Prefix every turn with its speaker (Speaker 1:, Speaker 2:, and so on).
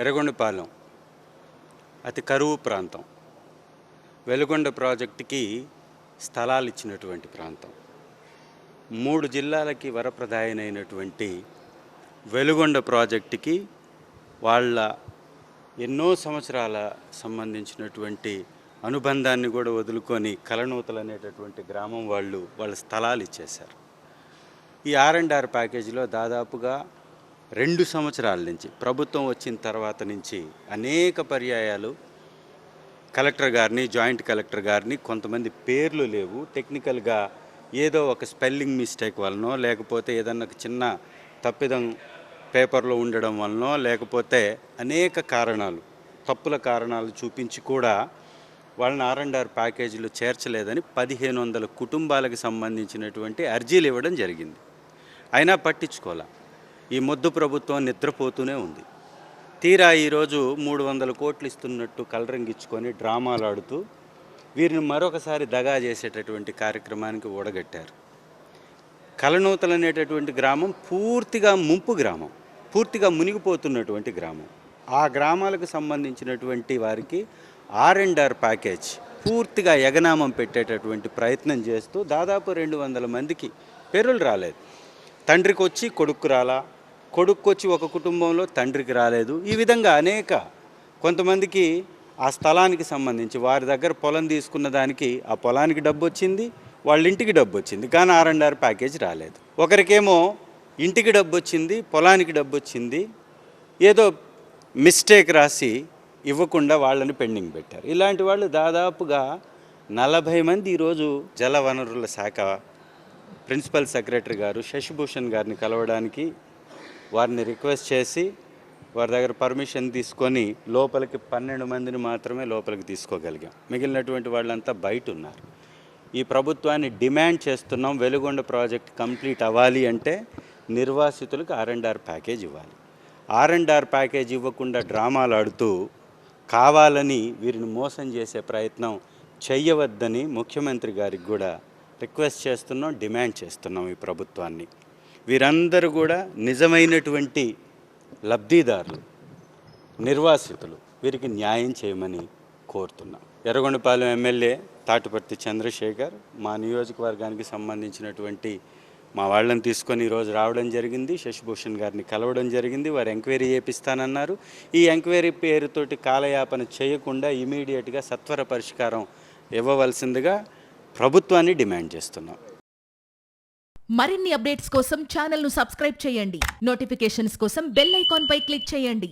Speaker 1: ఎర్రగొండపాలెం అతి కరువు ప్రాంతం. వెలుగొండ ప్రాజెక్టుకి స్థలాలు ఇచ్చినటువంటి ప్రాంతం. 3 జిల్లాలకి వరప్రదాయనైనటువంటి వెలుగొండ ప్రాజెక్టుకి వాళ్ళ ఎన్నో సంవత్సరాల సంబంధించినటువంటి అనుబంధాన్ని కూడా వదులుకొని కలనూతలు అనేటటువంటి గ్రామం వాళ్ళ స్థలాలు ఇచ్చేశారు. ఈ R&R ప్యాకేజీలో దాదాపుగా 2 సంవత్సరాల నుంచి ప్రభుత్వం వచ్చిన తర్వాత నుంచి అనేక పర్యాయాలు కలెక్టర్ గారిని, జాయింట్ కలెక్టర్ గారిని, కొంతమంది పేర్లు లేవు, టెక్నికల్గా ఏదో ఒక స్పెల్లింగ్ మిస్టేక్ వలనో, లేకపోతే ఏదన్నా చిన్న తప్పిదం పేపర్లో ఉండడం వలనో, లేకపోతే అనేక కారణాలు, తప్పుల కారణాలు చూపించి కూడా వాళ్ళని R&R ప్యాకేజీలో చేర్చలేదని 1500 కుటుంబాలకు సంబంధించినటువంటి అర్జీలు ఇవ్వడం జరిగింది. అయినా పట్టించుకోలే. ఈ మొద్దు ప్రభుత్వం నిద్రపోతూనే ఉంది. తీరా ఈరోజు 300 కోట్లు ఇస్తున్నట్టు కలరంగిచ్చుకొని డ్రామాలు ఆడుతూ వీరిని మరొకసారి దగా చేసేటటువంటి కార్యక్రమానికి ఓడగట్టారు. కలనూతలు అనేటటువంటి గ్రామం పూర్తిగా ముంపు గ్రామం, పూర్తిగా మునిగిపోతున్నటువంటి గ్రామం. ఆ గ్రామాలకు సంబంధించినటువంటి వారికి R&R ప్యాకేజ్ పూర్తిగా ఎగనామం పెట్టేటటువంటి ప్రయత్నం చేస్తూ దాదాపు 200 మందికి పేర్లు రాలేదు. తండ్రికి వచ్చి కొడుకు రాలా, కొడుక్కొచ్చి ఒక కుటుంబంలో తండ్రికి రాలేదు. ఈ విధంగా అనేక, కొంతమందికి ఆ స్థలానికి సంబంధించి వారి దగ్గర పొలం తీసుకున్న దానికి ఆ పొలానికి డబ్బు వచ్చింది, వాళ్ళ ఇంటికి డబ్బు వచ్చింది, కానీ R&R ప్యాకేజ్ రాలేదు. ఒకరికేమో ఇంటికి డబ్బు వచ్చింది, పొలానికి డబ్బు వచ్చింది, ఏదో మిస్టేక్ రాసి ఇవ్వకుండా వాళ్ళని పెండింగ్ పెట్టారు. ఇలాంటి వాళ్ళు దాదాపుగా 40 మంది ఈరోజు జలవనరుల శాఖ ప్రిన్సిపల్ సెక్రటరీ గారు శశిభూషణ్ గారిని కలవడానికి వారిని రిక్వెస్ట్ చేసి వారి దగ్గర పర్మిషన్ తీసుకొని లోపలికి 12 మందిని మాత్రమే లోపలికి తీసుకోగలిగాం. మిగిలినటువంటి వాళ్ళంతా బయట ఉన్నారు. ఈ ప్రభుత్వాన్ని డిమాండ్ చేస్తున్నాం, వెలుగొండ ప్రాజెక్ట్ కంప్లీట్ అవ్వాలి అంటే నిర్వాసితులకు R&R ప్యాకేజ్ ఇవ్వాలి. R&R ప్యాకేజ్ ఇవ్వకుండా డ్రామాలు ఆడుతూ కావాలని వీరిని మోసం చేసే ప్రయత్నం చెయ్యవద్దని ముఖ్యమంత్రి గారికి కూడా రిక్వెస్ట్ చేస్తున్నాం, డిమాండ్ చేస్తున్నాం ఈ ప్రభుత్వాన్ని. వీరందరూ కూడా నిజమైనటువంటి లబ్ధిదారులు, నిర్వాసితులు, వీరికి న్యాయం చేయమని కోరుతున్నాం. ఎర్రగొండపాలెం ఎమ్మెల్యే తాటిపర్తి చంద్రశేఖర్ మా నియోజకవర్గానికి సంబంధించినటువంటి మా వాళ్ళని తీసుకొని ఈరోజు రావడం జరిగింది. శశిభూషణ్ గారిని కలవడం జరిగింది. వారు ఎంక్వైరీ చేపిస్తానన్నారు. ఈ ఎంక్వైరీ పేరుతోటి కాలయాపన చేయకుండా ఇమీడియట్గా సత్వర పరిష్కారం ఇవ్వవలసిందిగా ప్రభుత్వాన్ని డిమాండ్ చేస్తున్నాం.
Speaker 2: మరిన్ని అప్డేట్స్ కోసం ఛానల్ను సబ్స్క్రైబ్ చేయండి. నోటిఫికేషన్స్ కోసం బెల్ ఐకాన్ పై క్లిక్ చేయండి.